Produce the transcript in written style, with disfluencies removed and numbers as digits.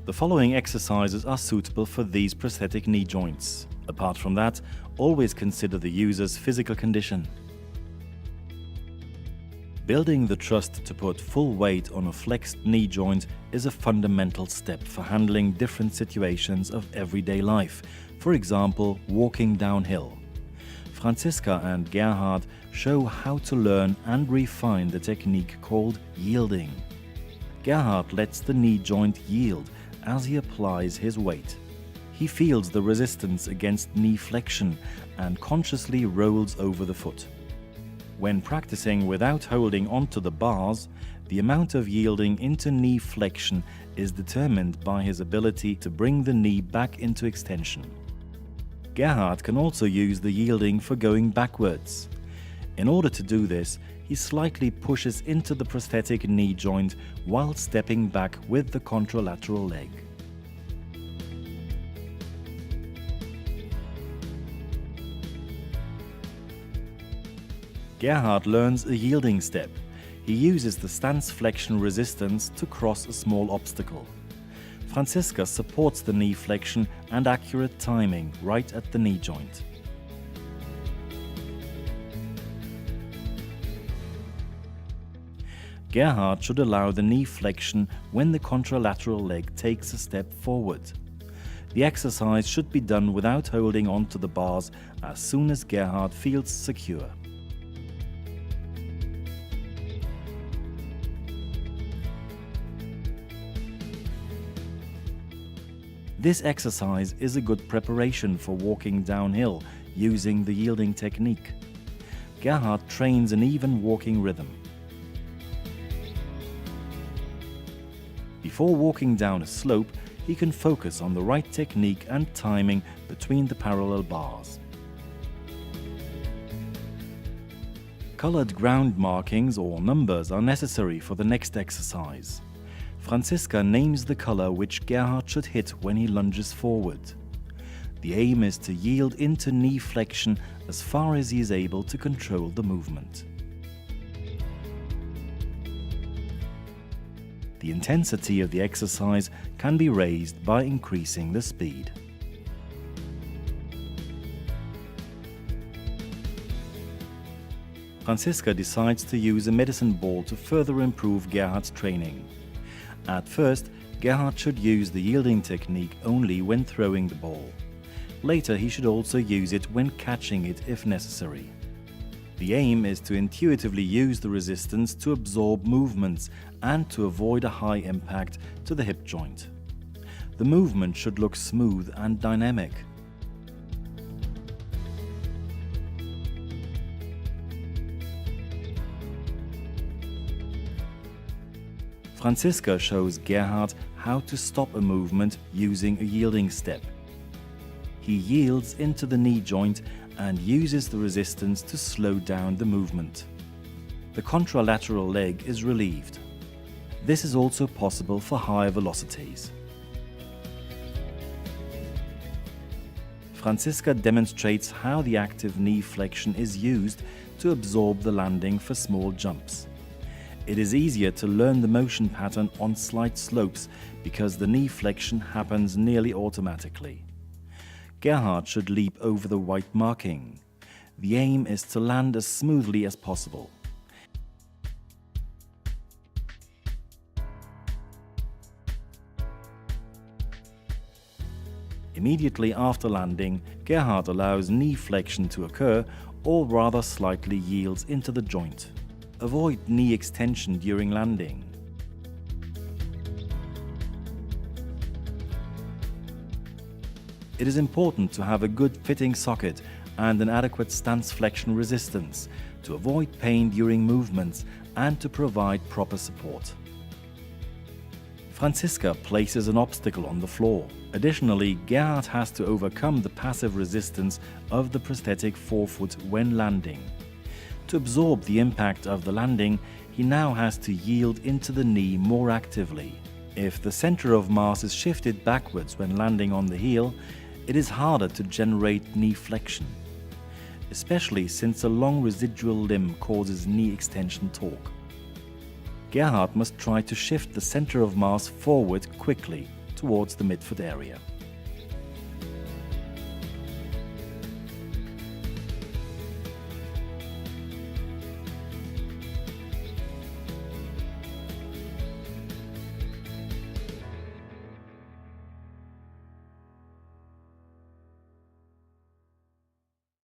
The following exercises are suitable for these prosthetic knee joints. Apart from that, always consider the user's physical condition. Building the trust to put full weight on a flexed knee joint is a fundamental step for handling different situations of everyday life, for example, walking downhill. Franziska and Gerhard show how to learn and refine the technique called yielding. Gerhard lets the knee joint yield as he applies his weight. He feels the resistance against knee flexion and consciously rolls over the foot. When practicing without holding onto the bars, the amount of yielding into knee flexion is determined by his ability to bring the knee back into extension. Gerhard can also use the yielding for going backwards. In order to do this, he slightly pushes into the prosthetic knee joint while stepping back with the contralateral leg. Gerhard learns a yielding step. He uses the stance flexion resistance to cross a small obstacle. Franziska supports the knee flexion and accurate timing right at the knee joint. Gerhard should allow the knee flexion when the contralateral leg takes a step forward. The exercise should be done without holding onto the bars as soon as Gerhard feels secure. This exercise is a good preparation for walking downhill using the yielding technique. Gerhard trains an even walking rhythm. Before walking down a slope, he can focus on the right technique and timing between the parallel bars. Colored ground markings or numbers are necessary for the next exercise. Franziska names the color which Gerhard should hit when he lunges forward. The aim is to yield into knee flexion as far as he is able to control the movement. The intensity of the exercise can be raised by increasing the speed. Franziska decides to use a medicine ball to further improve Gerhard's training. At first, Gerhard should use the yielding technique only when throwing the ball. Later, he should also use it when catching it if necessary. The aim is to intuitively use the resistance to absorb movements and to avoid a high impact to the hip joint. The movement should look smooth and dynamic. Franziska shows Gerhard how to stop a movement using a yielding step. He yields into the knee joint and uses the resistance to slow down the movement. The contralateral leg is relieved. This is also possible for higher velocities. Franziska demonstrates how the active knee flexion is used to absorb the landing for small jumps. It is easier to learn the motion pattern on slight slopes because the knee flexion happens nearly automatically. Gerhard should leap over the white marking. The aim is to land as smoothly as possible. Immediately after landing, Gerhard allows knee flexion to occur or rather slightly yields into the joint. Avoid knee extension during landing. It is important to have a good fitting socket and an adequate stance flexion resistance to avoid pain during movements and to provide proper support. Franziska places an obstacle on the floor. Additionally, Gerhard has to overcome the passive resistance of the prosthetic forefoot when landing. To absorb the impact of the landing, he now has to yield into the knee more actively. If the center of mass is shifted backwards when landing on the heel, it is harder to generate knee flexion, especially since a long residual limb causes knee extension torque. Gerhard must try to shift the center of mass forward quickly to towards the midfoot area.